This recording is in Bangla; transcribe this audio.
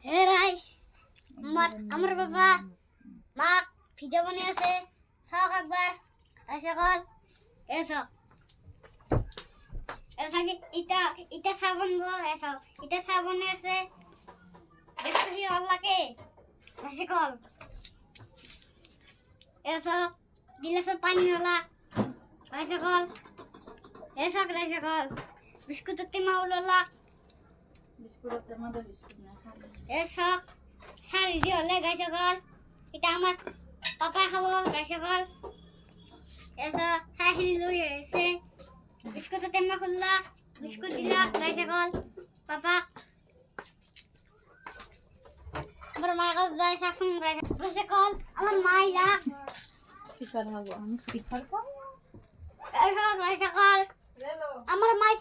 হে রাইস আমার বাবা মা ভিডিও বানিয়েছে সক একবার সকল এসো এসো ইটা ইটা সাবান গো এসো ইটা সাবান আছে দেখছো কি আল্লাহকে সকল এসো দিলেছো পানি ওলা সকল এসো সকল বিস্কুট তেমা ওলা বিস্কুটের তেমা দে বিস্কুট না খাবে এসো সারি দিয়ে হলে গাই সকল এটা আমার পাপা খাবো গাই সকল এসো সাইখিনি লই এসে বিস্কুট তেমা খুললা বিস্কুট দিলা গাই সকল পাপা আমার মা কাছে যাই শাকসুন গাই সকল আমার মাইরা চিকার মাগো আমি চিকার খাবো এসো গাই সকল আমার মাই